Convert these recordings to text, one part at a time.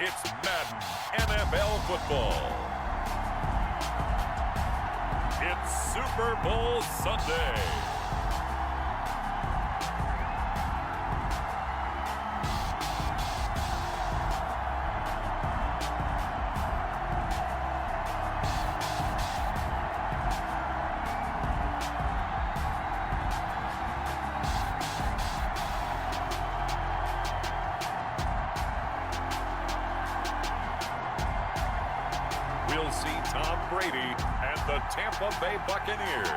It's Madden NFL football. It's Super Bowl Sunday. We'll see Tom Brady and the Tampa Bay Buccaneers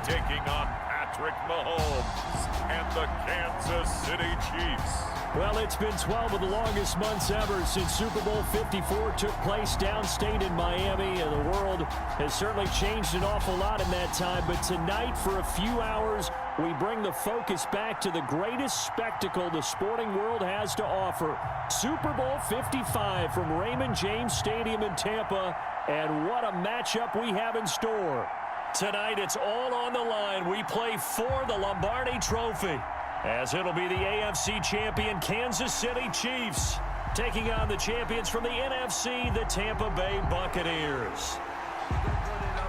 taking on Patrick Mahomes and the Kansas City Chiefs. Well, it's been 12 of the longest months ever since Super Bowl 54 took place downstate in Miami, and the world has certainly changed an awful lot in that time. But tonight, for a few hours, we bring the focus back to the greatest spectacle the sporting world has to offer. Super Bowl 55 from Raymond James Stadium in Tampa, and what a matchup we have in store. Tonight, it's all on the line. We play for the Lombardi Trophy, as it'll be the AFC champion Kansas City Chiefs taking on the champions from the NFC, the Tampa Bay Buccaneers.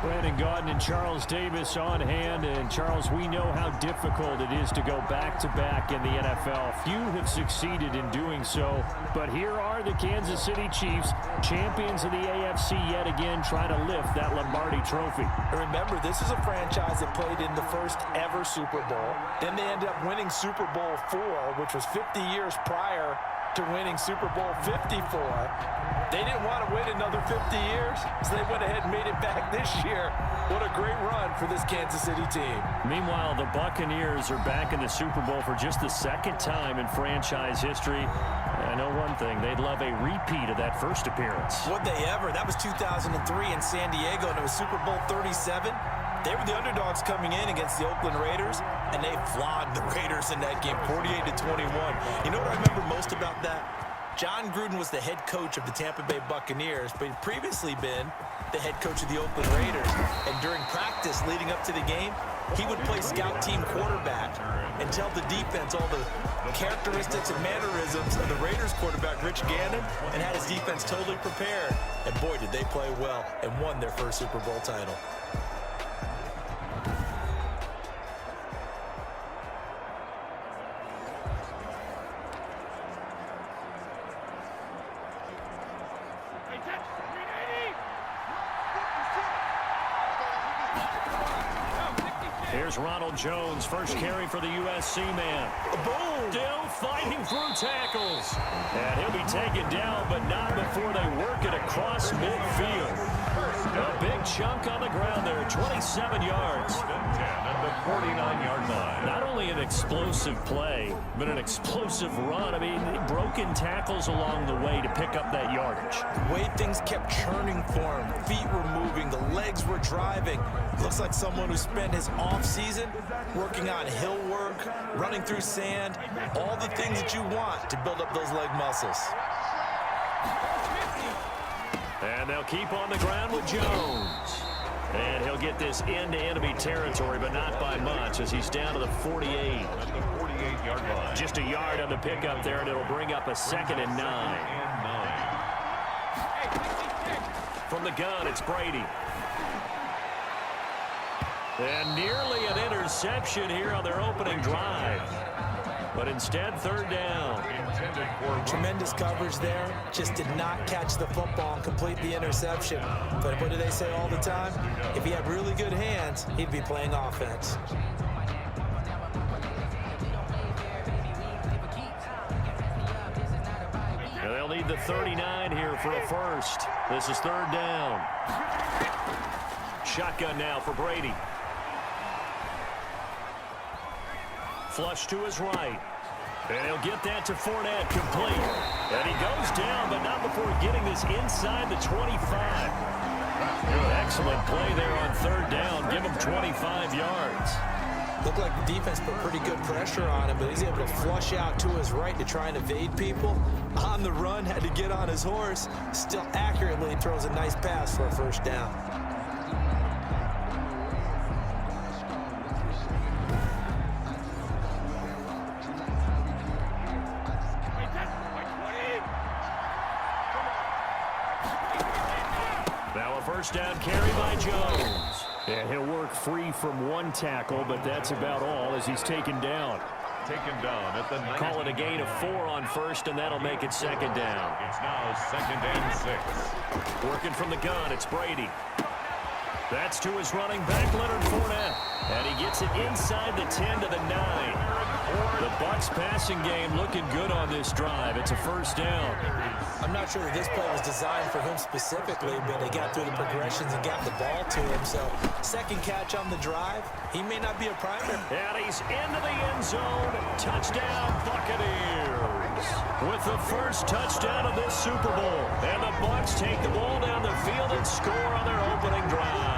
Brandon Gaudin and Charles Davis on hand. And Charles, we know how difficult it is to go back-to-back in the NFL. Few have succeeded in doing so, but here are the Kansas City Chiefs, champions of the AFC yet again, trying to lift that Lombardi Trophy. Remember, this is a franchise that played in the first ever Super Bowl. Then they ended up winning Super Bowl IV, which was 50 years prior to winning Super Bowl 54. They didn't want to wait another 50 years, so they went ahead and made it back this year. What a great run for this Kansas City team. Meanwhile, the Buccaneers are back in the Super Bowl for just the second time in franchise history. I know one thing, they'd love a repeat of that first appearance. Would they ever? That was 2003 in San Diego, and it was Super Bowl 37. They were the underdogs coming in against the Oakland Raiders, and they flogged the Raiders in that game, 48-21. You know what I remember most about that? John Gruden was the head coach of the Tampa Bay Buccaneers, but he'd previously been the head coach of the Oakland Raiders. And during practice leading up to the game, he would play scout team quarterback and tell the defense all the characteristics and mannerisms of the Raiders quarterback, Rich Gannon, and had his defense totally prepared. And boy, did they play well and won their first Super Bowl title. Here's Ronald Jones, first carry for the USC man. Boom! Still fighting through tackles. And he'll be taken down, but not before they work it across midfield. A big chunk on the ground there, 27 yards. At the 49-yard line. Not only an explosive play, but an explosive run. I mean, broken tackles along the way to pick up that yardage. The way things kept churning for him, feet were moving, the legs were driving. Looks like someone who spent his offseason working on hill work, running through sand, all the things that you want to build up those leg muscles. And they'll keep on the ground with Jones. And he'll get this into enemy territory, but not by much, as he's down to the 48. At the 48-yard line. Just a yard on the pickup there, and it'll bring up a 2nd and 9. From the gun, it's Brady. And nearly an interception here on their opening drive. But instead, 3rd down. Tremendous coverage there. Just did not catch the football and complete the interception. But what do they say all the time? If he had really good hands, he'd be playing offense. And they'll need the 39 here for a first. This is 3rd down. Shotgun now for Brady. Flush to his right. And he'll get that to Fournette, complete. And he goes down, but not before getting this inside the 25. Excellent play there on 3rd down. Give him 25 yards. Looked like the defense put pretty good pressure on him, but he's able to flush out to his right to try and evade people. On the run, had to get on his horse. Still accurately throws a nice pass for a 1st down. first down carry by Jones. And he'll work free from one tackle, but that's about all as he's taken down. Taken down at the 19. Call it a gain of 4 on first, and that'll make it second down. It's now 2nd and 6. Working from the gun, it's Brady. That's to his running back, Leonard Fournette. And he gets it inside the 10 to the 9. The Bucs passing game looking good on this drive. It's a first down. I'm not sure that this play was designed for him specifically, but they got through the progressions and got the ball to him. So, second catch on the drive. He may not be a primary. And he's into the end zone. Touchdown, Buccaneers. With the first touchdown of this Super Bowl. And the Bucs take the ball down the field and score on their opening drive.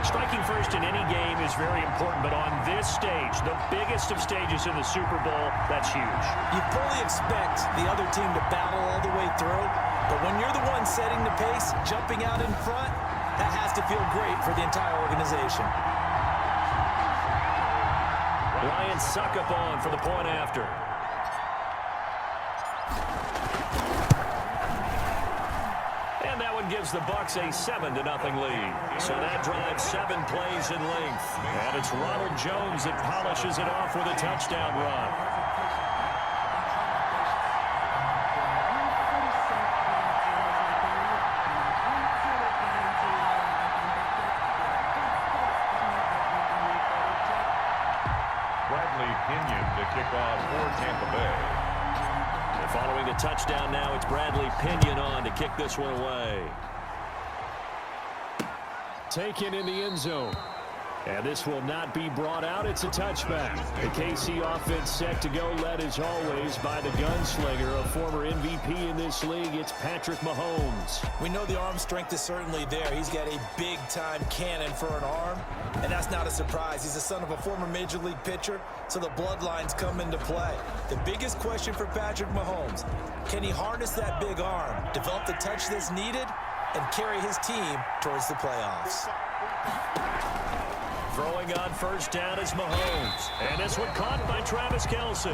Striking first in any game is very important, but on this stage, the biggest of stages in the Super Bowl, that's huge. You fully expect the other team to battle all the way through, but when you're the one setting the pace, jumping out in front, that has to feel great for the entire organization. Ryan Suckup on for the point after. And that one gives the Bucs a 7-0 lead. So that drives 7 plays in length. And it's Ronald Jones that polishes it off with a touchdown run. Bradley Pinion to kick off for Tampa Bay. Following the touchdown now, it's Bradley Pinion on to kick this one away. Taken in the end zone. And this will not be brought out. It's a touchback. The KC offense set to go, led as always by the gunslinger, a former MVP in this league. It's Patrick Mahomes. We know the arm strength is certainly there. He's got a big-time cannon for an arm, and that's not a surprise. He's the son of a former Major League pitcher, so the bloodlines come into play. The biggest question for Patrick Mahomes, can he harness that big arm, develop the touch that's needed, and carry his team towards the playoffs? Throwing on first down is Mahomes. And this one caught by Travis Kelce.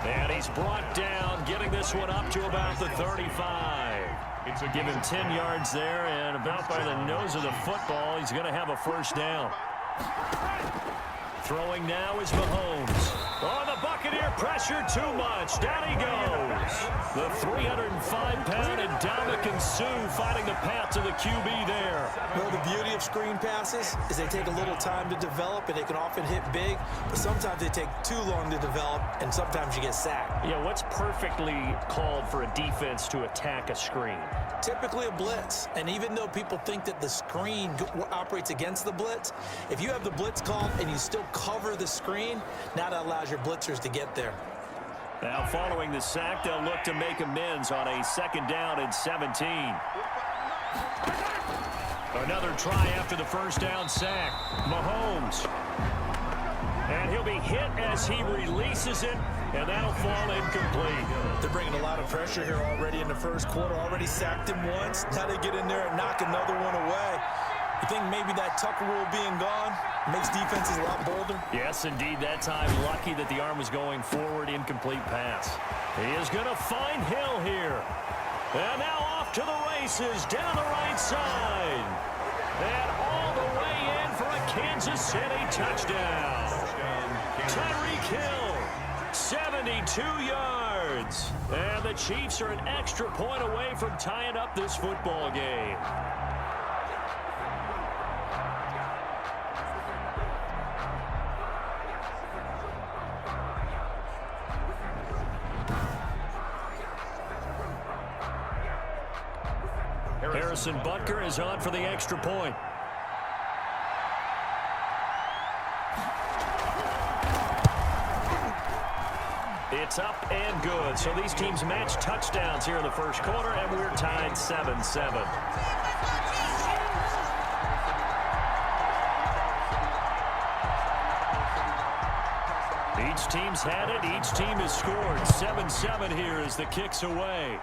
And he's brought down, getting this one up to about the 35. It's a given 10 yards there, and about by the nose of the football, he's going to have a first down. Throwing now is Mahomes. Oh, the Buccaneer pressure too much. Down he goes. The 305-pound Ndamukong Suh fighting the path to the QB there. Well, the beauty of screen passes is they take a little time to develop, and they can often hit big, but sometimes they take too long to develop, and sometimes you get sacked. Yeah, what's perfectly called for a defense to attack a screen? Typically a blitz, and even though people think that the screen operates against the blitz, if you have the blitz called and you still cover the screen, now that allows your blitzers to get there. Now following the sack, they'll look to make amends on a 2nd down and 17. Another try after the first down sack. Mahomes. And he'll be hit as he releases it, and that'll fall incomplete. They're bringing a lot of pressure here already in the first quarter. Already sacked him once. Now they get in there and knock another one away. You think maybe that Tucker rule being gone makes defenses a lot bolder? Yes, indeed. That time, lucky that the arm was going forward. Incomplete pass. He is going to find Hill here. And now off to the races down the right side. And all the way in for a Kansas City touchdown. Tyreek Hill, 72 yards. And the Chiefs are an extra point away from tying up this football game. Harrison Butker is on for the extra point. It's up and good. So these teams match touchdowns here in the first quarter, and we're tied 7-7. Each team's had it. Each team has scored. 7-7 here as the kick's away.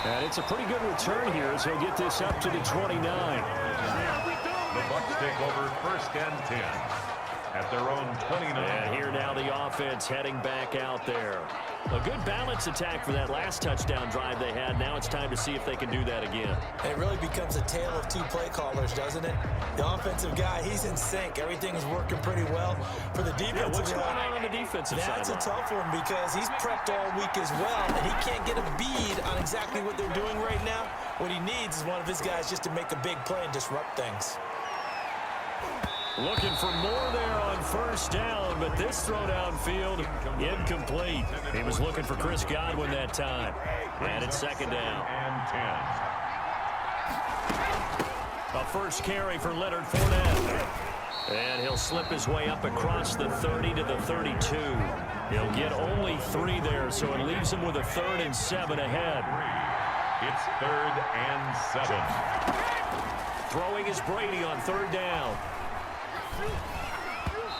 And it's a pretty good return here as he'll get this up to the 29. The Bucs take over 1st and 10. at their own 29. And here now the offense heading back out there. A good balance attack for that last touchdown drive they had. Now it's time to see if they can do that again. And it really becomes a tale of two play callers, doesn't it? The offensive guy, he's in sync. Everything is working pretty well. For the defensive what's guy, going on the defensive side? that's a tough one because he's prepped all week as well, and he can't get a bead on exactly what they're doing right now. What he needs is one of his guys just to make a big play and disrupt things. Looking for more there on first down, but this throw downfield, incomplete. He was looking for Chris Godwin that time. And it's second down. And 10. A first carry for Leonard Fournette. And he'll slip his way up across the 30 to the 32. He'll get only 3 there, so it leaves him with a 3rd and 7 ahead. It's 3rd and 7. Throwing is Brady on 3rd down.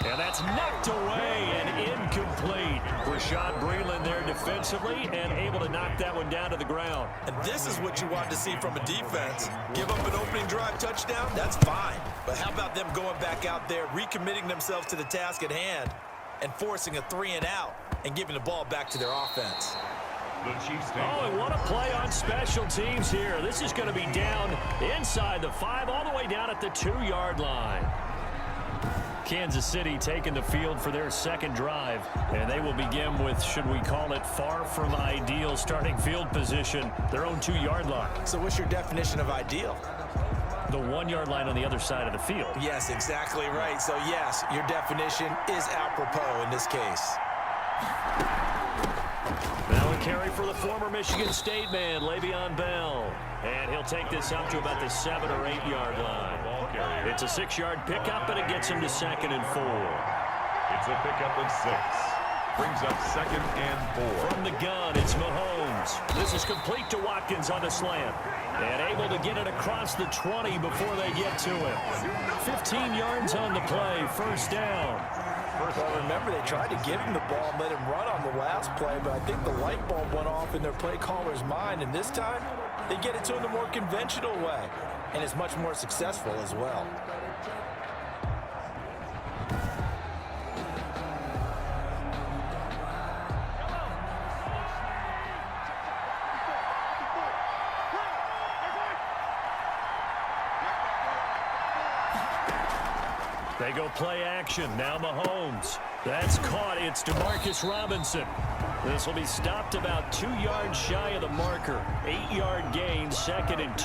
And that's knocked away and incomplete. Rashad Breeland there defensively and able to knock that one down to the ground. And this is what you want to see from a defense. Give up an opening drive touchdown, that's fine. But how about them going back out there, recommitting themselves to the task at hand, and forcing a 3-and-out and giving the ball back to their offense. Oh, and what a play on special teams here. This is going to be down inside the 5, all the way down at the 2-yard line. Kansas City taking the field for their second drive, and they will begin with, should we call it, far from ideal starting field position, their own 2-yard line. So what's your definition of ideal? The 1-yard line on the other side of the field. Yes, exactly right. So yes, your definition is apropos in this case. Now a carry for the former Michigan State man, Le'Veon Bell. And he'll take this up to about the 7 or 8-yard line. It's a 6-yard pickup, and it gets him to 2nd and 4. It's a pickup of 6. Brings up 2nd and 4. From the gun, it's Mahomes. This is complete to Watkins on the slant. And able to get it across the 20 before they get to him. 15 yards on the play, first down. Well, remember, they tried to give him the ball and let him run on the last play, but I think the light bulb went off in their play caller's mind, and this time they get it to him the more conventional way, and it's much more successful as well. They go play action. Now Mahomes. That's caught. It's Demarcus Robinson. This will be stopped about 2 yards shy of the marker. 8-yard gain, 2nd and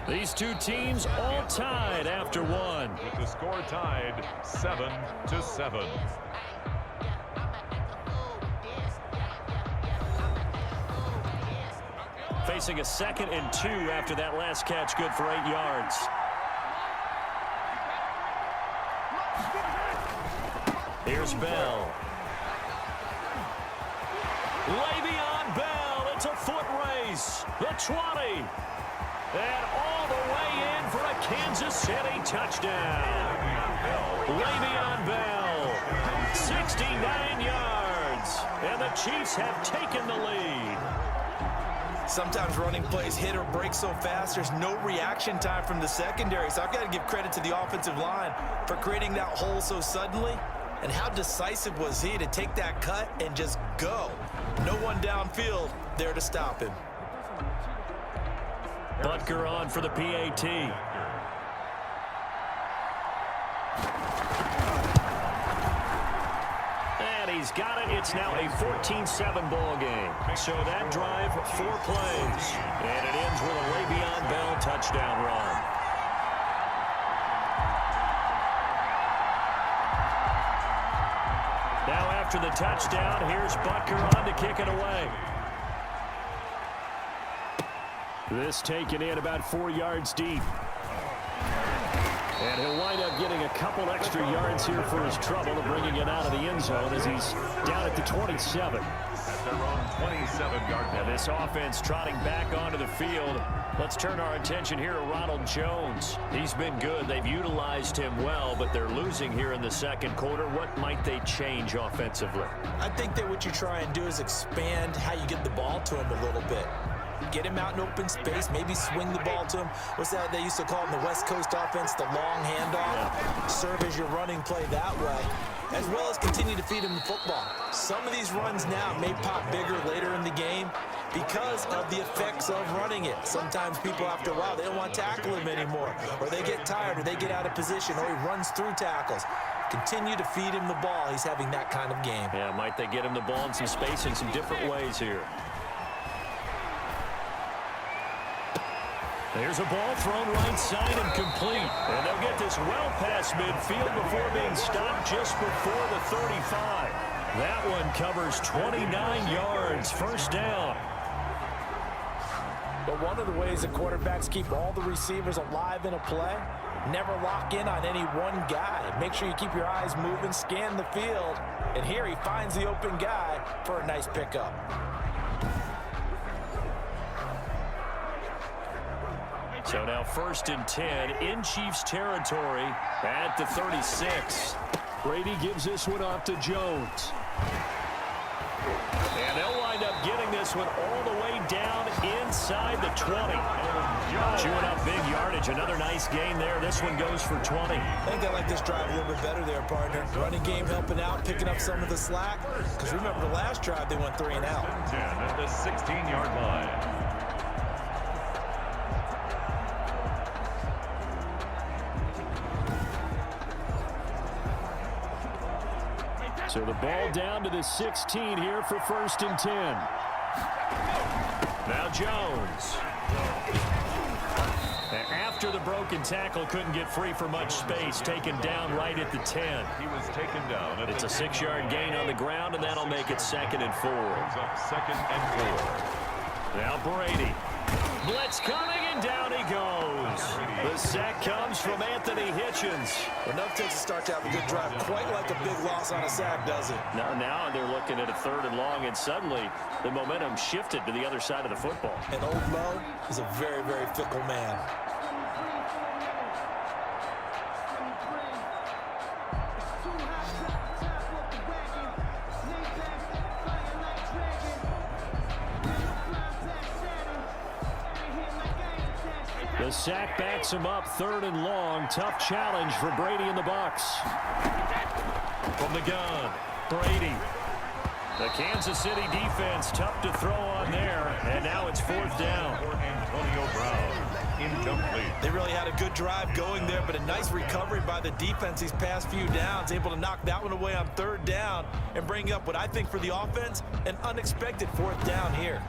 2. These two teams all tied after one. With the score tied 7-7. Facing a 2nd and 2 after that last catch, good for 8 yards. Here's Bell. Le'Veon Bell, it's a foot race. The 20. And all the way in for a Kansas City touchdown. Le'Veon Bell, 69 yards. And the Chiefs have taken the lead. Sometimes running plays hit or break so fast, there's no reaction time from the secondary. So I've got to give credit to the offensive line for creating that hole so suddenly. And how decisive was he to take that cut and just go? No one downfield there to stop him. Butker on for the PAT. And he's got it. It's now a 14-7 ball game. So that drive, 4 plays. And it ends with a Le'Veon Bell touchdown run. Now after the touchdown, here's Butker on to kick it away. This taken in about 4 yards deep. And he'll wind up getting a couple extra yards here for his trouble of bringing it out of the end zone as he's down at the 27. At their own 27-yard line. And this offense trotting back onto the field. Let's turn our attention here to Ronald Jones. He's been good. They've utilized him well, but they're losing here in the second quarter. What might they change offensively? I think that what you try and do is expand how you get the ball to him a little bit. Get him out in open space, maybe swing the ball to him. What's that they used to call in the West Coast offense, the long handoff? Yeah. Serve as your running play that way, as well as continue to feed him the football. Some of these runs now may pop bigger later in the game because of the effects of running it. Sometimes people, after a while, they don't want to tackle him anymore, or they get tired, or they get out of position, or he runs through tackles. Continue to feed him the ball. He's having that kind of game. Yeah, might they get him the ball in some space in some different ways here. There's a ball thrown right side and complete. And they'll get this well past midfield before being stopped just before the 35. That one covers 29 yards. First down. But one of the ways that quarterbacks keep all the receivers alive in a play, never lock in on any one guy. Make sure you keep your eyes moving, scan the field. And here he finds the open guy for a nice pickup. So now 1st and 10 in Chiefs territory at the 36. Brady gives this one off to Jones. And they'll wind up getting this one all the way down inside the 20. Chewing up big yardage. Another nice gain there. This one goes for 20. I think they like this drive a little bit better there, partner. Running game helping out, picking up some of the slack. Because remember the last drive, they went 3 and out. 10 at the 16-yard line. So the ball down to the 16 here for 1st and 10. Now Jones. After the broken tackle, couldn't get free for much space. Taken down right at the 10. He was taken down. It's a 6-yard gain on the ground, and that'll make it 2nd and 4. Up 2nd and 4. Now Brady. Blitz coming, and down he goes. The sack comes from Anthony Hitchens. Enough takes to start to have a good drive. Quite like a big loss on a sack, does it? Now they're looking at a 3rd and long, and suddenly the momentum shifted to the other side of the football. And old Mo is a very, very fickle man. The sack backs him up, 3rd and long. Tough challenge for Brady and the Bucs. From the gun, Brady. The Kansas City defense tough to throw on there, and now it's 4th down. Antonio Brown, incomplete. They really had a good drive going there, but a nice recovery by the defense these past few downs, able to knock that one away on 3rd down and bring up what I think for the offense, an unexpected 4th down here.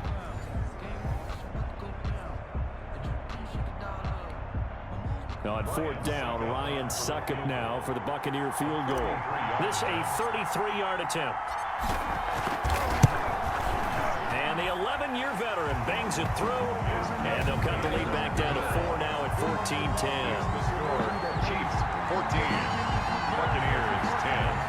On 4th down, Ryan Succop now for the Buccaneer field goal. This a 33-yard attempt. And the 11-year veteran bangs it through, and they'll cut the lead back down to 4 now at 14-10. Chiefs 14, Buccaneers 10.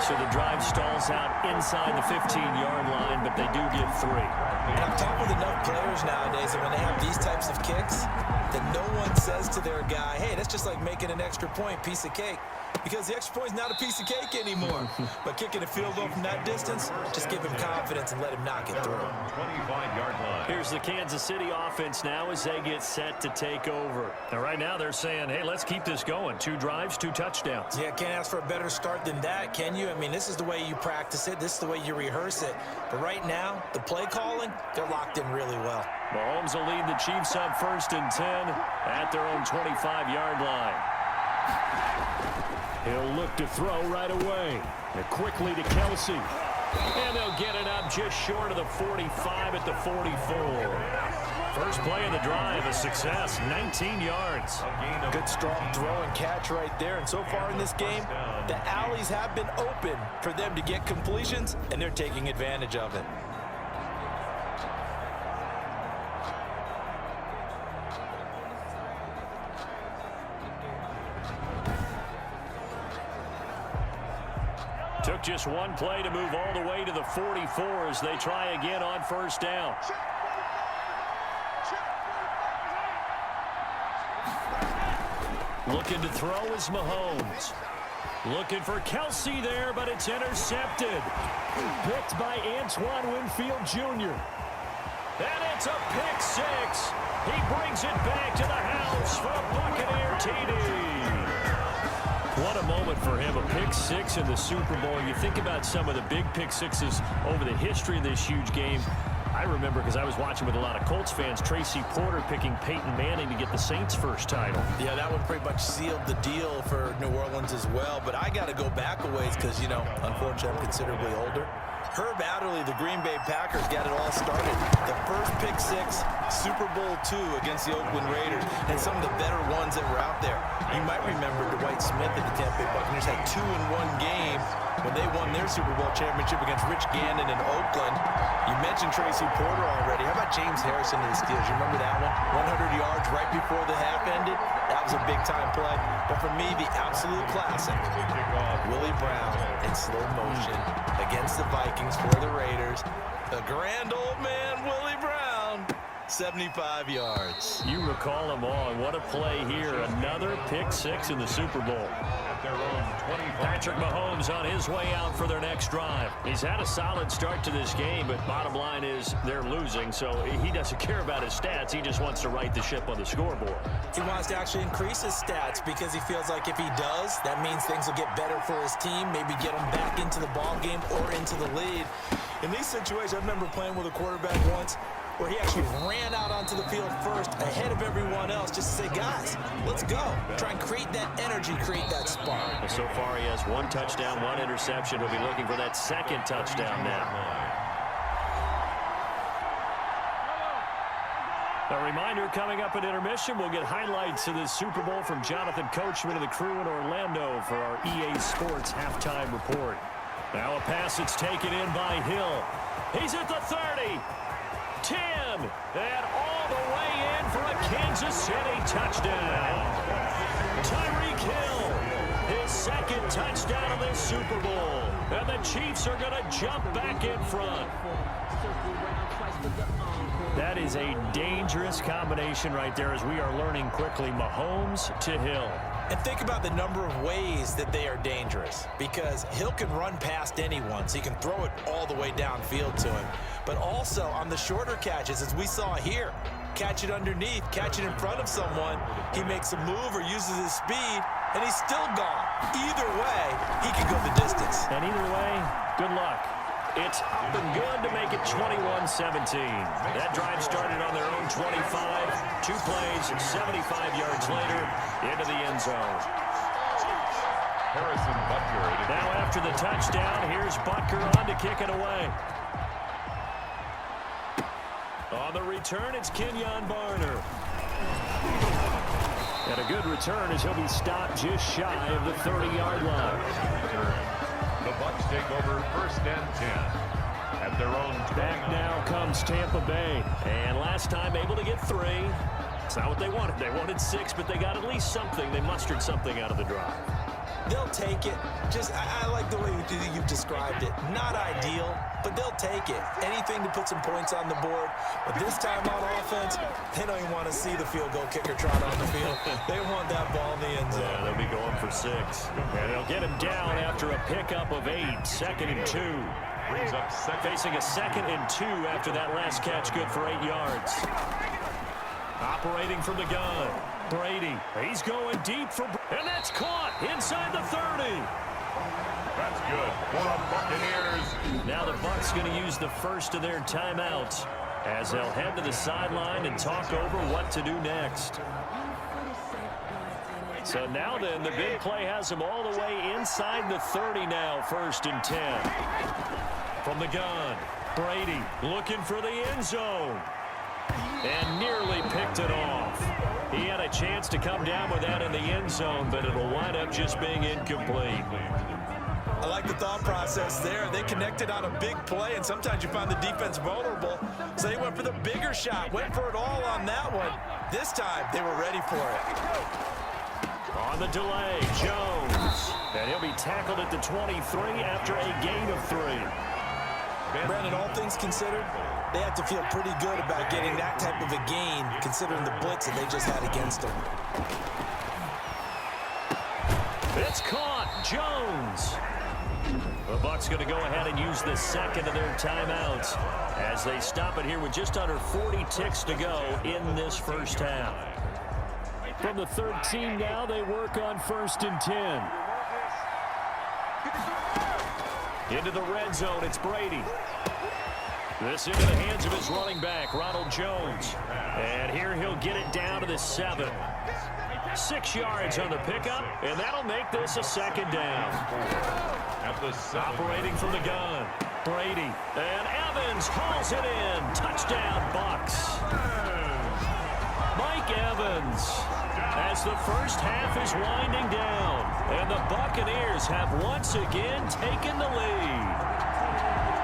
So the drive stalls out inside the 15-yard line, but they do get 3. And I've talked with enough players nowadays that when they have these types of kicks, that no one says to their guy, hey, that's just like making an extra point, piece of cake. Because the extra point is not a piece of cake anymore. But kicking a field goal from that distance, just give him confidence and let him knock it through. 25-yard line. Here's the Kansas City offense now as they get set to take over. And right now they're saying, hey, let's keep this going. 2 drives, 2 touchdowns. Yeah, can't ask for a better start than that, can you? I mean, this is the way you practice it. This is the way you rehearse it. But right now, the play calling, they're locked in really well. Mahomes will lead the Chiefs up 1st and 10 at their own 25-yard line. He'll look to throw right away. And quickly to Kelsey. And they'll get it up just short of the 45 at the 44. First play of the drive, a success, 19 yards. Good strong throw and catch right there. And so far in this game, the alleys have been open for them to get completions, and they're taking advantage of it. Took just one play to move all the way to the 44 as they try again on first down. Looking to throw is Mahomes. Looking for Kelsey there, but it's intercepted. Picked by Antoine Winfield Jr. And it's a pick six. He brings it back to the house for a Buccaneer TD. What a moment for him, a pick six in the Super Bowl. You think about some of the big pick sixes over the history of this huge game. I remember, because I was watching with a lot of Colts fans, Tracy Porter picking Peyton Manning to get the Saints' first title. Yeah, that one pretty much sealed the deal for New Orleans as well. But I got to go back a ways because, you know, unfortunately, I'm considerably older. Herb Adderley, the Green Bay Packers, got it all started. The first pick six, Super Bowl II against the Oakland Raiders, and some of the better ones that were out there. You might remember Dwight Smith at the Tampa Bay Buccaneers had 2 in one game when they won their Super Bowl championship against Rich Gannon in Oakland. You mentioned Tracy Porter already. How about James Harrison to the Steelers? You remember that one? 100 yards right before the half ended. That was a big-time play. But for me, the absolute classic, Willie Brown in slow motion against the Vikings for the Raiders. The grand old man, Willie Brown, 75 yards. You recall them all, and what a play here. Another pick six in the Super Bowl. Patrick Mahomes on his way out for their next drive. He's had a solid start to this game, but bottom line is they're losing, so he doesn't care about his stats. He just wants to right the ship on the scoreboard. He wants to actually increase his stats because he feels like if he does, that means things will get better for his team, maybe get him back into the ball game or into the lead. In these situations, I remember playing with a quarterback once where he actually ran out onto the field first ahead of everyone else just to say, guys, let's go. Try and create that energy, create that spark. Well, so far he has 1 touchdown, 1 interception. He'll be looking for that second touchdown now. A reminder, coming up at intermission, we'll get highlights of this Super Bowl from Jonathan Coachman and the crew in Orlando for our EA Sports halftime report. Now a pass that's taken in by Hill. He's at the 30. 10, and all the way in for a Kansas City touchdown. Tyreek Hill, his second touchdown of this Super Bowl. And the Chiefs are going to jump back in front. That is a dangerous combination right there, as we are learning quickly. Mahomes to Hill. And think about the number of ways that they are dangerous, because Hill can run past anyone, so he can throw it all the way downfield to him. But also on the shorter catches, as we saw here, catch it underneath, catch it in front of someone, he makes a move or uses his speed, and he's still gone. Either way, he can go the distance. And either way, good luck. It's up and good to make it 21-17. That drive started on their own 25. 2 plays, 75 yards later, into the end zone. Now after the touchdown, here's Butker on to kick it away. On the return, it's Kenyon Barner. And a good return as he'll be stopped just shy of the 30-yard line. The Bucs take over 1st and 10 at their own 20. Back now comes Tampa Bay. And last time able to get 3. It's not what they wanted. They wanted 6, but they got at least something. They mustered something out of the drive. They'll take it. I like the way you've described it. Not ideal, but they'll take it. Anything to put some points on the board. But this time on offense, they don't even want to see the field goal kicker trot on the field. They want that ball in the end zone. Yeah, they'll be going for 6. And they'll get him down after a pickup of 8. 2nd and 2. Brings up Facing a 2nd and 2 after that last catch, good for 8 yards. Operating from the gun. Brady, he's going deep for, and that's caught inside the 30. That's good for the Buccaneers. Now the Bucs going to use the first of their timeouts as they'll head to the sideline and talk over what to do next. So now then, the big play has them all the way inside the 30 now, 1st and 10. From the gun, Brady looking for the end zone. And nearly picked it off. He had a chance to come down with that in the end zone, but it'll wind up just being incomplete. I like the thought process there. They connected on a big play, and sometimes you find the defense vulnerable. So they went for the bigger shot, went for it all on that one. This time, they were ready for it. On the delay, Jones. And he'll be tackled at the 23 after a gain of 3. Brandon, all things considered, they have to feel pretty good about getting that type of a gain, considering the blitz that they just had against them. It's caught. Jones. The Bucs going to go ahead and use the second of their timeouts as they stop it here with just under 40 ticks to go in this first half. From the 13 now, they work on 1st and 10. Into the red zone, it's Brady. This into the hands of his running back, Ronald Jones. And here he'll get it down to the 7. 6 yards on the pickup, and that'll make this a second down. Operating from the gun, Brady. And Evans hauls it in. Touchdown, Bucs. Mike Evans, as the first half is winding down, and the Buccaneers have once again taken the lead.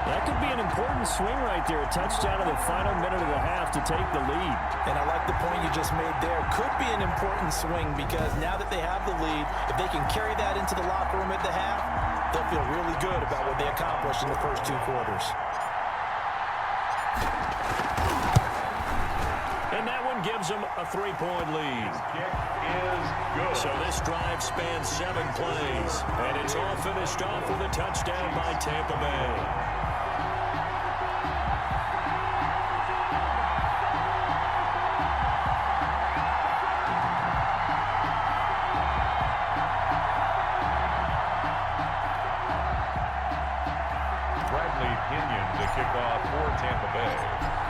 That could be an important swing right there, a touchdown in the final minute of the half to take the lead. And I like the point you just made there. Could be an important swing because now that they have the lead, if they can carry that into the locker room at the half, they'll feel really good about what they accomplished in the first 2 quarters. And that one gives them a 3-point lead. So this drive spans 7 plays, and it's all finished off with a touchdown by Tampa Bay.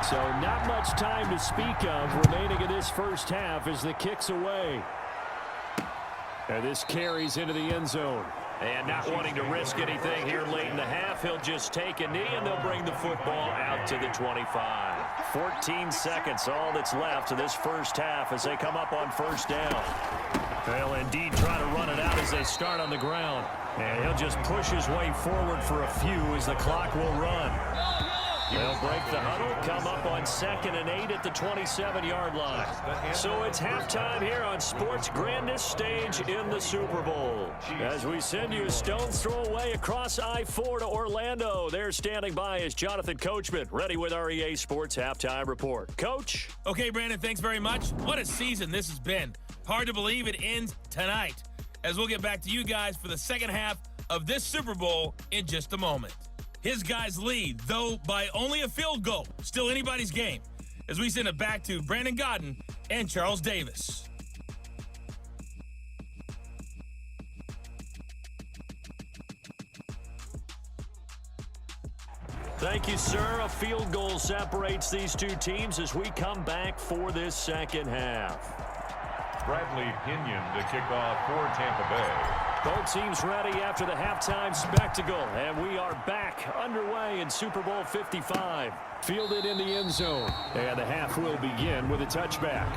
So not much time to speak of remaining in this first half as the kick's away. And this carries into the end zone. And not wanting to risk anything here late in the half, he'll just take a knee and they'll bring the football out to the 25. 14 seconds, all that's left of this first half as they come up on 1st down. They'll indeed try to run it out as they start on the ground. And he'll just push his way forward for a few as the clock will run. They'll break the huddle, come up on 2nd and 8 at the 27-yard line. So it's halftime here on sports' grandest stage in the Super Bowl. As we send you a stone's throw away across I-4 to Orlando. There standing by is Jonathan Coachman, ready with our EA Sports Halftime Report. Coach? Okay, Brandon, thanks very much. What a season this has been. Hard to believe it ends tonight, as we'll get back to you guys for the second half of this Super Bowl in just a moment. His guys lead, though by only a field goal. Still anybody's game. As we send it back to Brandon Godden and Charles Davis. Thank you, sir. A field goal separates these two teams as we come back for this second half. Bradley Pinion to kick off for Tampa Bay. Both teams ready after the halftime spectacle, and we are back underway in Super Bowl 55. Fielded in the end zone, and the half will begin with a touchback.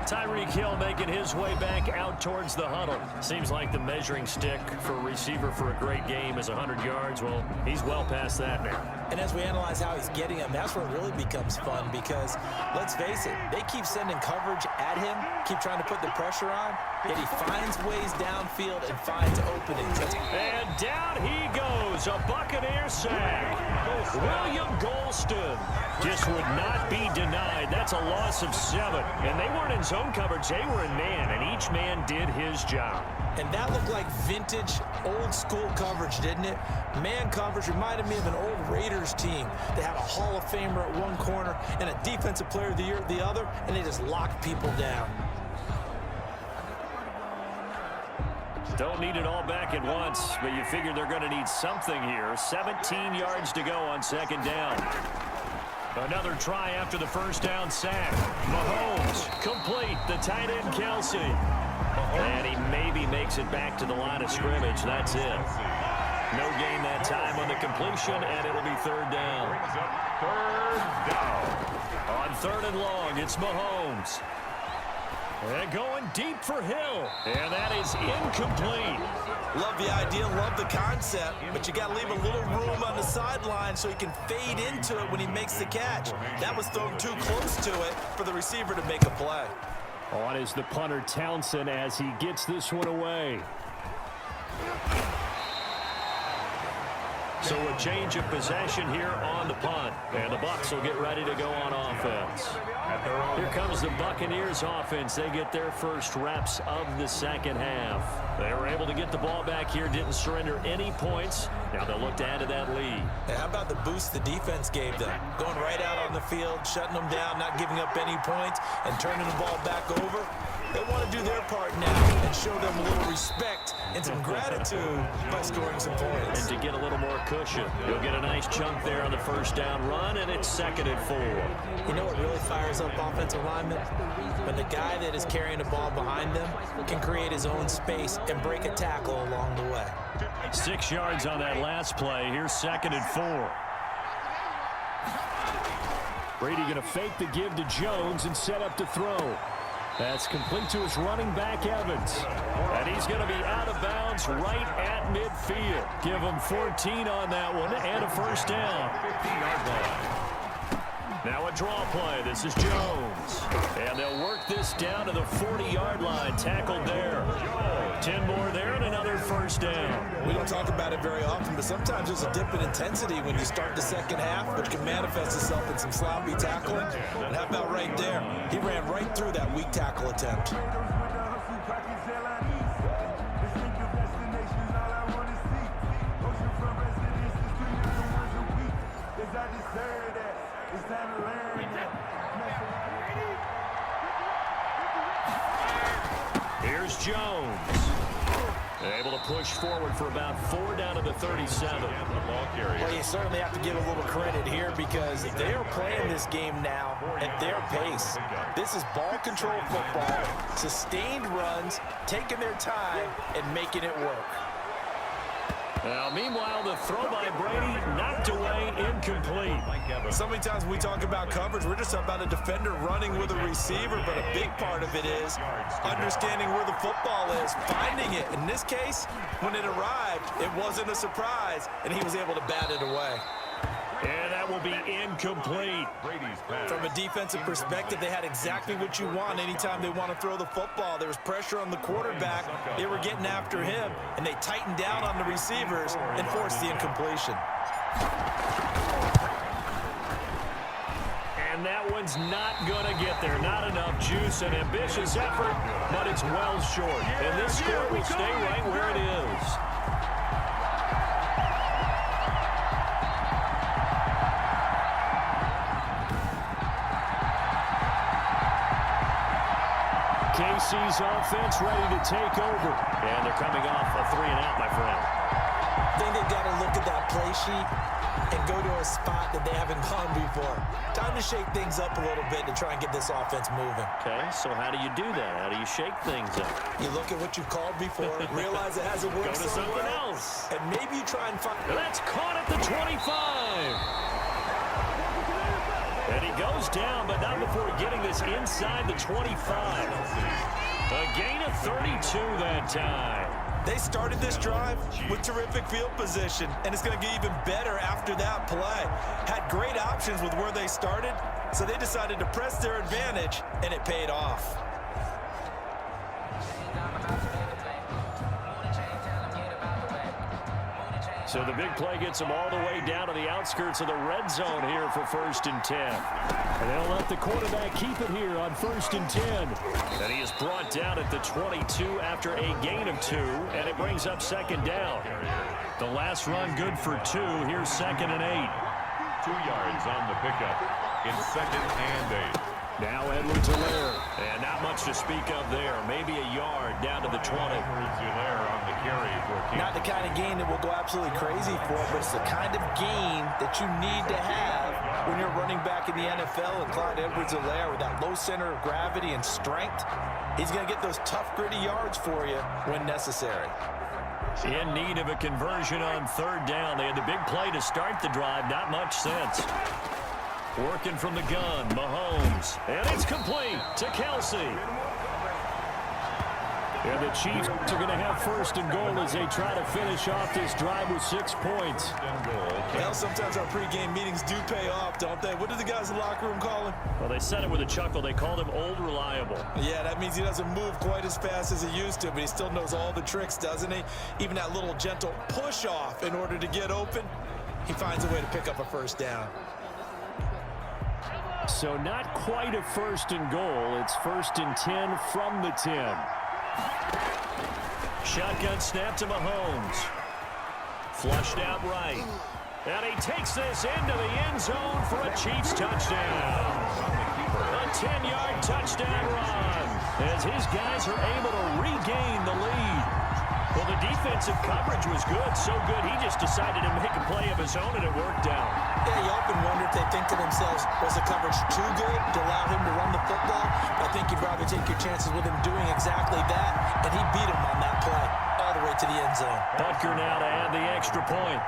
Tyreek Hill making his way back out towards the huddle. Seems like the measuring stick for a receiver for a great game is 100 yards. Well, he's well past that now. And as we analyze how he's getting them, that's where it really becomes fun because, let's face it, they keep sending coverage at him, keep trying to put the pressure on, yet he finds ways downfield and finds openings. And down he goes, a Buccaneer sack. William Golston just would not be denied. That's a loss of 7. And they weren't in zone coverage, they were in man, and each man did his job. And that looked like vintage, old-school coverage, didn't it? Man coverage reminded me of an old Raiders team. They had a Hall of Famer at one corner and a Defensive Player of the Year at the other, and they just locked people down. Don't need it all back at once, but you figure they're going to need something here. 17 yards to go on 2nd down. Another try after the first down sack. Mahomes complete, the tight end Kelsey. And he maybe makes it back to the line of scrimmage. That's it. No gain that time on the completion, and it'll be 3rd down. On 3rd and long, it's Mahomes. And going deep for Hill. And that is incomplete. Love the idea, love the concept, but you got to leave a little room on the sideline so he can fade into it when he makes the catch. That was thrown too close to it for the receiver to make a play. On is the punter Townsend as he gets this one away. So a change of possession here on the punt. And the Bucs will get ready to go on offense. Here comes the Buccaneers offense. They get their first reps of the second half. They were able to get the ball back here, didn't surrender any points. Now they'll look to add to that lead. Hey, how about the boost the defense gave them? Going right out on the field, shutting them down, not giving up any points, and turning the ball back over. They want to do their part now and show them a little respect and some gratitude by scoring some points. And to get a little more cushion, you'll get a nice chunk there on the first down run, and it's 2nd and 4. You know what really fires up offensive linemen? When the guy that is carrying the ball behind them can create his own space and break a tackle along the way. 6 yards on that last play. Here's 2nd and 4. Brady going to fake the give to Jones and set up to throw. That's complete to his running back, Evans. And he's going to be out of bounds right at midfield. Give him 14 on that one and a first down. 15-yard line. Now a draw play. This is Jones. And they'll work this down to the 40-yard line. Tackled there. 10 more there and another first down. We don't talk about it very often, but sometimes there's a dip in intensity when you start the second half, which can manifest itself in some sloppy tackling. And how about right there? He ran right through that weak tackle attempt. Here's Jones. Able to push forward for about 4 down to the 37. Well, you certainly have to give a little credit here because they are playing this game now at their pace. This is ball control football, sustained runs, taking their time, and making it work. Now, meanwhile, the throw by Brady knocked away, incomplete. So many times when we talk about coverage, we're just about a defender running with a receiver, but a big part of it is understanding where the football is, finding it. In this case, when it arrived, it wasn't a surprise, and he was able to bat it away. And that will be incomplete. From a defensive perspective, they had exactly what you want anytime they want to throw the football. There was pressure on the quarterback. They were getting after him, and they tightened down on the receivers and forced the incompletion. And that one's not going to get there. Not enough juice, an ambitious effort, but it's well short. And this score will stay right where it is. KC's offense ready to take over. And they're coming off a 3-and-out, my friend. I think they've got to look at that play sheet and go to a spot that they haven't gone before. Time to shake things up a little bit to try and get this offense moving. Okay, so how do you do that? How do you shake things up? You look at what you've called before, realize it hasn't worked Go to so something well, else. and maybe you try and find... That's caught at the 25. And he goes down, but not before getting this inside the 25. A gain of 32 that time. They started this drive with terrific field position, and it's going to get even better after that play. Had great options with where they started, so they decided to press their advantage, and it paid off. So the big play gets them all the way down to the outskirts of the red zone here for 1st and 10. And they'll let the quarterback keep it here on 1st and 10. And he is brought down at the 22 after a gain of 2, and it brings up 2nd down. The last run good for 2. Here's 2nd and 8. 2 yards on the pickup in 2nd and 8. Now Edwards-Helaire. And not much to speak of there. Maybe a yard down to the 20. Edwards-Helaire on the carry for Kansas. Not the kind of gain that will go absolutely crazy for, but it's the kind of gain that you need to have when you're running back in the NFL. And Clyde Edwards-Helaire, with that low center of gravity and strength, he's going to get those tough, gritty yards for you when necessary. In need of a conversion on 3rd down. They had the big play to start the drive. Not much sense. Working from the gun, Mahomes. And it's complete to Kelsey. And the Chiefs are going to have first and goal as they try to finish off this drive with 6 points. Well, sometimes our pregame meetings do pay off, don't they? What did the guys in the locker room call him? Well, they said it with a chuckle. They called him Old Reliable. Yeah, that means he doesn't move quite as fast as he used to, but he still knows all the tricks, doesn't he? Even that little gentle push-off in order to get open, he finds a way to pick up a first down. So not quite a first and goal. It's 1st and 10 from the 10. Shotgun snap to Mahomes. Flushed out right. And he takes this into the end zone for a Chiefs touchdown. A 10-yard touchdown run as his guys are able to regain the lead. Well, the defensive coverage was good, so good he just decided to make a play of his own, and it worked out. Yeah, you often wonder if they think to themselves, was the coverage too good to allow him to run the football? I think you'd rather take your chances with him doing exactly that, and he beat him on that play all the way to the end zone. Butker now to add the extra point.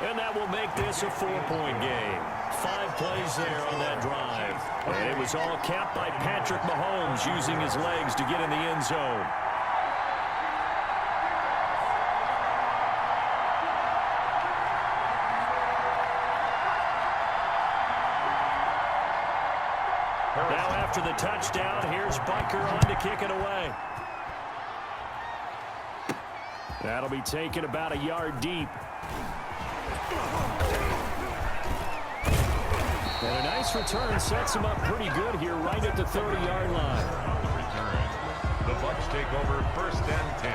And that will make this a 4-point game. 5 plays there on that drive. And it was all capped by Patrick Mahomes using his legs to get in the end zone. Now after the touchdown, here's Butker on to kick it away. That'll be taken about a yard deep. And a nice return sets him up pretty good here right at the 30-yard line. The Bucs take over 1st and 10.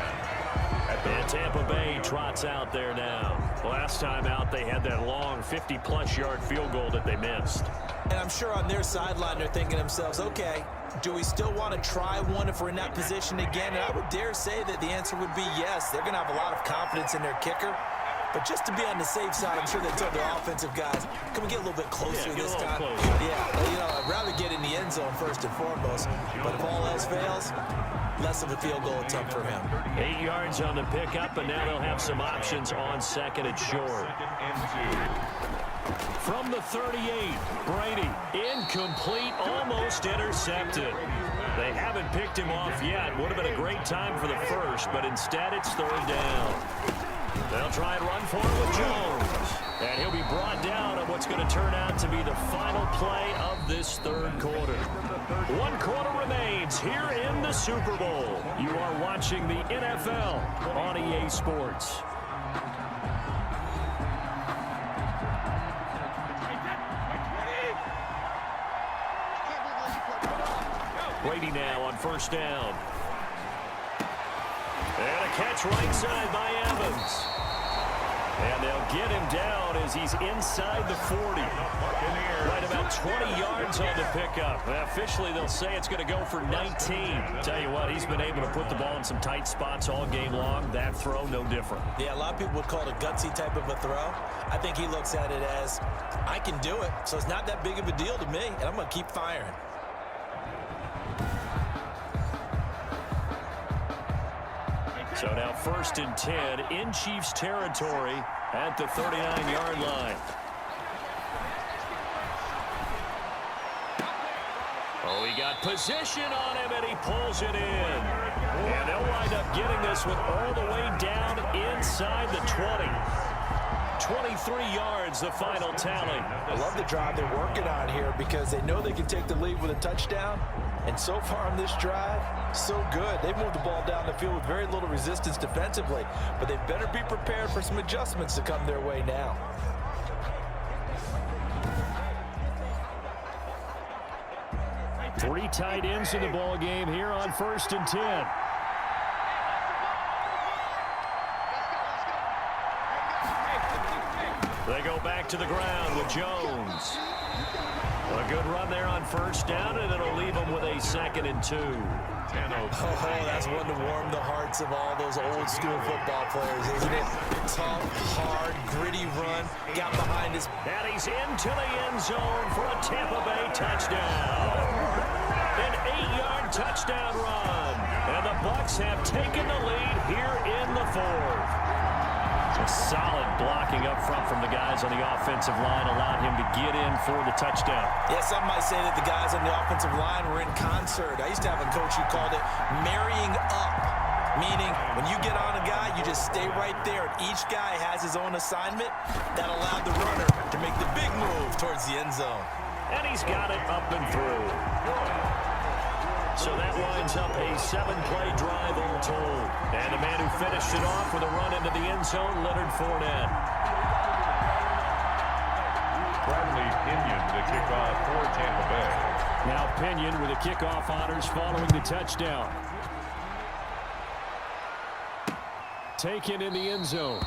And Tampa Bay trots out there now. Last time out, they had that long 50-plus yard field goal that they missed. And I'm sure on their sideline they're thinking to themselves, okay, do we still want to try one if we're in that position again? And I would dare say that the answer would be yes. They're going to have a lot of confidence in their kicker. But just to be on the safe side, I'm sure they told their offensive guys, can we get a little bit closer this time? Yeah, you know, I'd rather get in the end zone first and foremost. But if all else fails, less of a field goal attempt for him. 8 yards on the pickup, and now they'll have some options on 2nd and short. From the 38, Brady, incomplete, almost intercepted. They haven't picked him off yet. Would have been a great time for the first, but instead it's 3rd down. They'll try and run for it with Jones. And he'll be brought down on what's going to turn out to be the final play of this 3rd quarter. 1 quarter remains here in the Super Bowl. You are watching the NFL on EA Sports. Brady now on 1st down. And a catch right side by Evans. And they'll get him down as he's inside the 40. Right about 20 yards on the pickup. Officially, they'll say it's going to go for 19. Tell you what, he's been able to put the ball in some tight spots all game long. That throw, no different. Yeah, a lot of people would call it a gutsy type of a throw. I think he looks at it as, I can do it, so it's not that big of a deal to me, and I'm going to keep firing. So now 1st and 10 in Chiefs territory at the 39-yard line. Oh, he got position on him, and he pulls it in. And they'll wind up getting this one all the way down inside the 20. 23 yards, the final tally. I love the drive they're working on here because they know they can take the lead with a touchdown. And so far on this drive, so good. They've moved the ball down the field with very little resistance defensively. But they better be prepared for some adjustments to come their way now. Three tight ends in the ball game here on 1st and 10. They go back to the ground with Jones. A good run there on 1st down, and it'll leave them with a 2nd and 2. Oh, that's one to warm the hearts of all those old school football players, isn't it? Tough, hard, gritty run. Got behind his... And he's into the end zone for a Tampa Bay touchdown. An 8-yard touchdown run. And the Bucs have taken the lead here in the 4th. A solid blocking up front from the guys on the offensive line allowed him to get in for the touchdown. Yeah, some might say that the guys on the offensive line were in concert. I used to have a coach who called it marrying up, meaning when you get on a guy, you just stay right there. Each guy has his own assignment. That allowed the runner to make the big move towards the end zone. And he's got it up and through. So that winds up a 7-play drive all told. And the man who finished it off with a run into the end zone, Leonard Fournette. Bradley Pinion to kick off for Tampa Bay. Now Pinion with the kickoff honors following the touchdown. Taken in the end zone.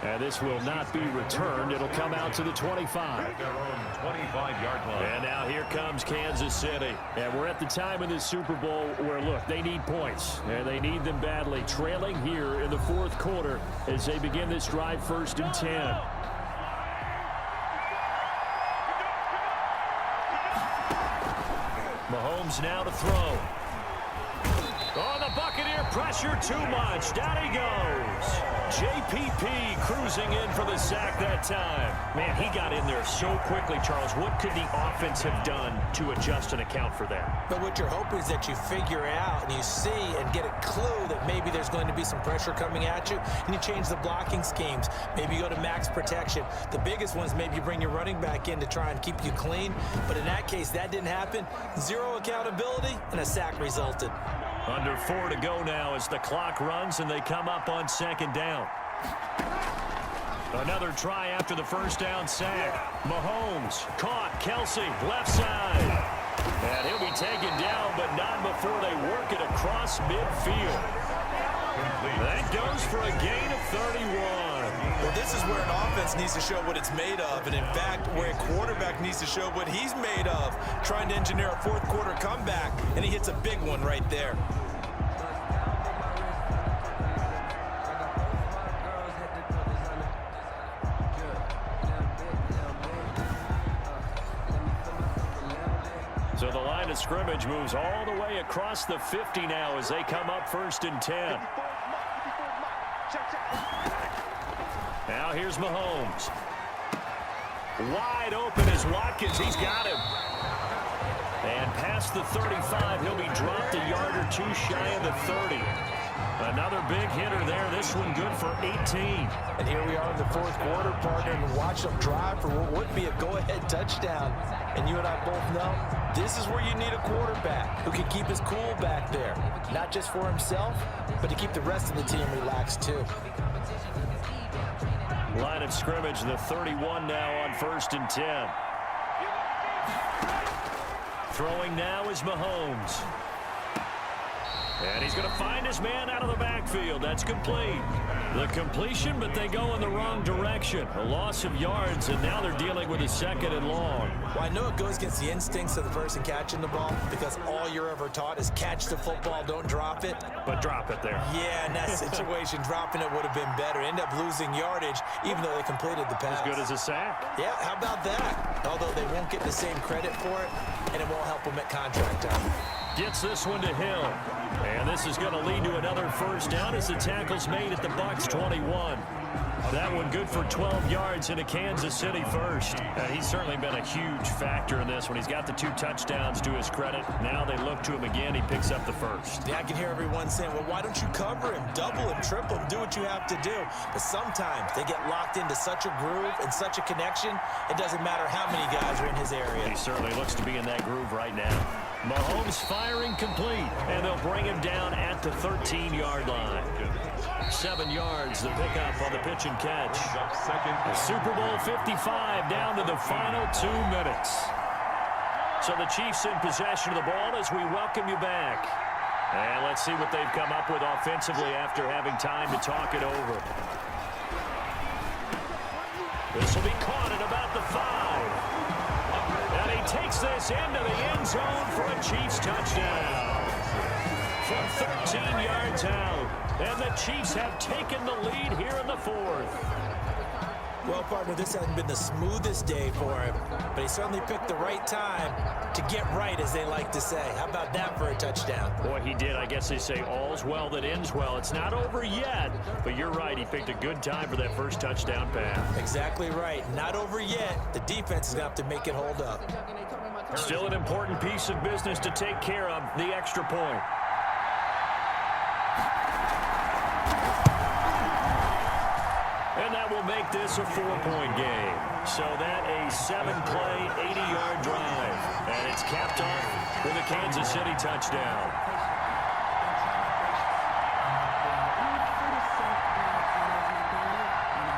And this will not be returned. It'll come out to the 25. At their own 25-yard line. And now here comes Kansas City. And we're at the time in this Super Bowl where, look, they need points. And they need them badly. Trailing here in the fourth quarter as they begin this drive 1st and 10. Mahomes now to throw. Oh, the Buccaneer pressure too much. Down he goes. JPP cruising in for the sack that time. Man, he got in there so quickly, Charles. What could the offense have done to adjust and account for that? But what you're hoping is that you figure out and you see and get a clue that maybe there's going to be some pressure coming at you, and you change the blocking schemes. Maybe you go to max protection. The biggest one is maybe you bring your running back in to try and keep you clean. But in that case, that didn't happen. Zero accountability, and a sack resulted. Under 4 to go now as the clock runs and they come up on 2nd down. Another try after the first down sack. Mahomes caught. Kelsey left side. And he'll be taken down, but not before they work it across midfield. That goes for a gain of 31. Well, this is where an offense needs to show what it's made of, and in fact, where a quarterback needs to show what he's made of, trying to engineer a fourth quarter comeback, and he hits a big one right there. So the line of scrimmage moves all the way across the 50 now as they come up 1st and 10. Now here's Mahomes. Wide open is Watkins. He's got him. And past the 35, he'll be dropped a yard or two shy of the 30. Another big hitter there. This one good for 18. And here we are in the fourth quarter, partner, and watch them drive for what would be a go-ahead touchdown. And you and I both know this is where you need a quarterback who can keep his cool back there. Not just for himself, but to keep the rest of the team relaxed too. Line of scrimmage, the 31 now on 1st and 10. Throwing now is Mahomes. And he's going to find his man out of the backfield. That's complete. The completion, but they go in the wrong direction. A loss of yards, and now they're dealing with a 2nd and long. Well, I know it goes against the instincts of the person catching the ball because all you're ever taught is catch the football, don't drop it. But drop it there. Yeah, in that situation, dropping it would have been better. End up losing yardage, even though they completed the pass. As good as a sack. Yeah, how about that? Although they won't get the same credit for it, and it won't help them at contract time. Gets this one to Hill. And this is going to lead to another first down as the tackle's made at the Bucs 21. That one good for 12 yards into Kansas City first. He's certainly been a huge factor in this one. He's got the 2 touchdowns to his credit. Now they look to him again. He picks up the first. Yeah, I can hear everyone saying, well, why don't you cover him, double him, triple him, do what you have to do. But sometimes they get locked into such a groove and such a connection, it doesn't matter how many guys are in his area. He certainly looks to be in that groove right now. Mahomes firing complete, and they'll bring him down at the 13-yard line. 7 yards, the pickup on the pitch and catch. Super Bowl 55 down to the final 2 minutes. So the Chiefs in possession of the ball as we welcome you back. And let's see what they've come up with offensively after having time to talk it over. This will be caught at about the 5. And he takes this into the end zone for a Chiefs touchdown. From 13 yards out. And the Chiefs have taken the lead here in the 4th. Well, partner, this hasn't been the smoothest day for him, but he certainly picked the right time to get right, as they like to say. How about that for a touchdown? Boy, he did. I guess they say all's well that ends well. It's not over yet, but you're right. He picked a good time for that first touchdown pass. Exactly right. Not over yet. The defense is going to have to make it hold up. Still an important piece of business to take care of, the extra point. And that will make this a 4-point game. So that a 7-play, 80-yard drive. And it's capped off with a Kansas City touchdown.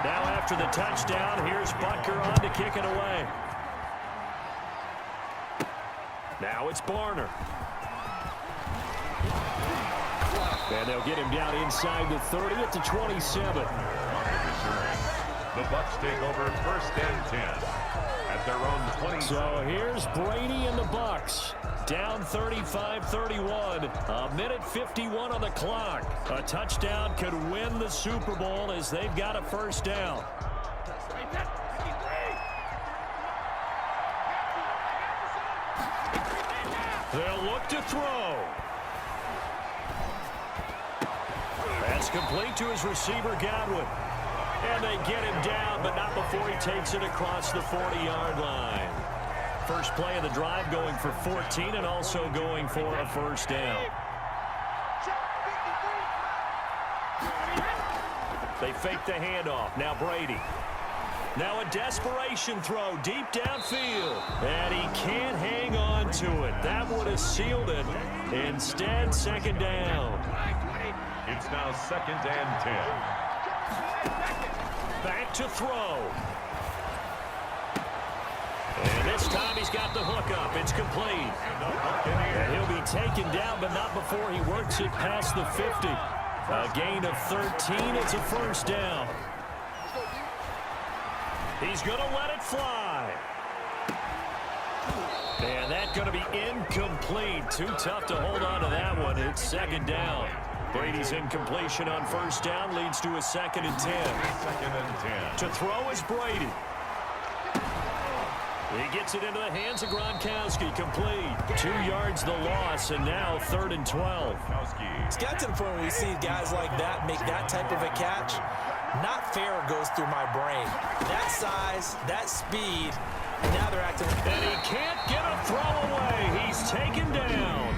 Now after the touchdown, here's Butker on to kick it away. Now it's Barner. And they'll get him down inside the 30 at the 27. The Bucs take over first and 10 at their own 20. So here's Brady and the Bucs. Down 35-31. A minute 51 on the clock. A touchdown could win the Super Bowl as they've got a first down. They'll look to throw. That's complete to his receiver, Godwin. And they get him down, but not before he takes it across the 40-yard line. First play of the drive going for 14 and also going for a first down. They fake the handoff. Now Brady. Now a desperation throw deep downfield. And he can't hang on to it. That would have sealed it. Instead, second down. It's now second and 10. Back to throw. And this time he's got the hook up. It's complete. And he'll be taken down, but not before he works it past the 50. A gain of 13. It's a first down. He's going to let it fly. And that's going to be incomplete. Too tough to hold on to that one. It's second down. Brady's incompletion on first down leads to a second and 10. Second and 10. To throw is Brady. He gets it into the hands of Gronkowski. Complete. 2 yards the loss, and now third and 12. It's got to the point where we see guys like that make that type of a catch. Not fair goes through my brain. That size, that speed, and now they're acting. And he can't get a throw away. He's taken down.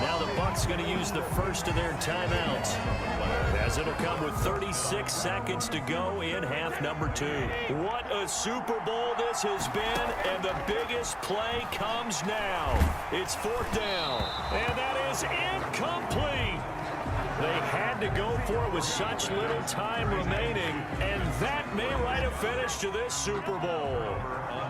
Now the Bucs going to use the first of their timeouts, as it'll come with 36 seconds to go in half number 2. What a Super Bowl this has been, and the biggest play comes now. It's fourth down, and that is incomplete. They had to go for it with such little time remaining, and that may write a finish to this Super Bowl.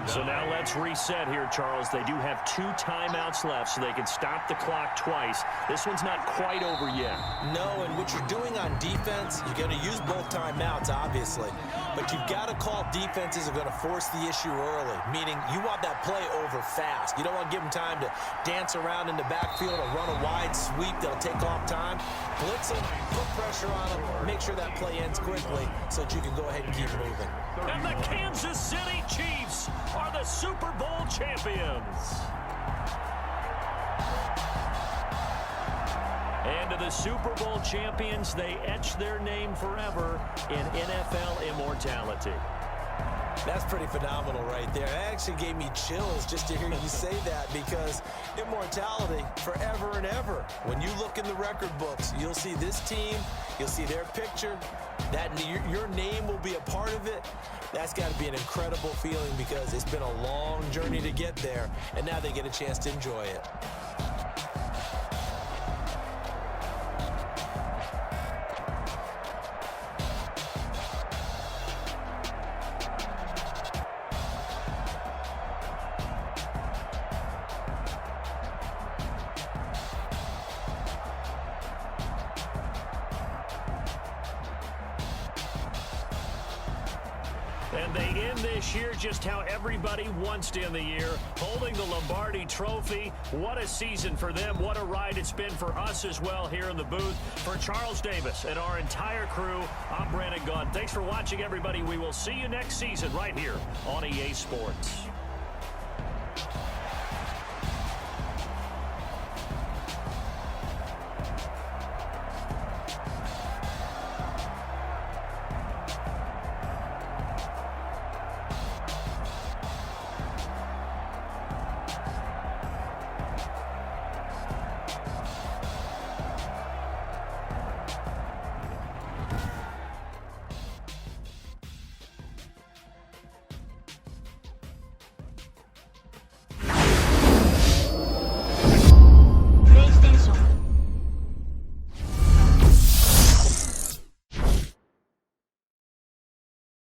So now let's reset here, Charles. They do have 2 timeouts left, so they can stop the clock twice. This one's not quite over yet. No, and what you're doing on defense, you're going to use both timeouts, obviously. But you've got to call defenses are going to force the issue early, meaning you want that play over fast. You don't want to give them time to dance around in the backfield or run a wide sweep that'll take off time. Blitz them, put pressure on them, make sure that play ends quickly so that you can go ahead and keep moving. And the Kansas City Chiefs are the Super Bowl champions. And to the Super Bowl champions, they etch their name forever in NFL immortality. That's pretty phenomenal right there. That actually gave me chills just to hear you say that, because immortality forever and ever. When you look in the record books, you'll see this team, you'll see their picture, that your name will be a part of it. That's got to be an incredible feeling, because it's been a long journey to get there, and now they get a chance to enjoy it. And they end this year just how everybody wants to end the year, holding the Lombardi Trophy. What a season for them. What a ride it's been for us as well here in the booth. For Charles Davis and our entire crew, I'm Brandon Gaudin. Thanks for watching, everybody. We will see you next season right here on EA Sports.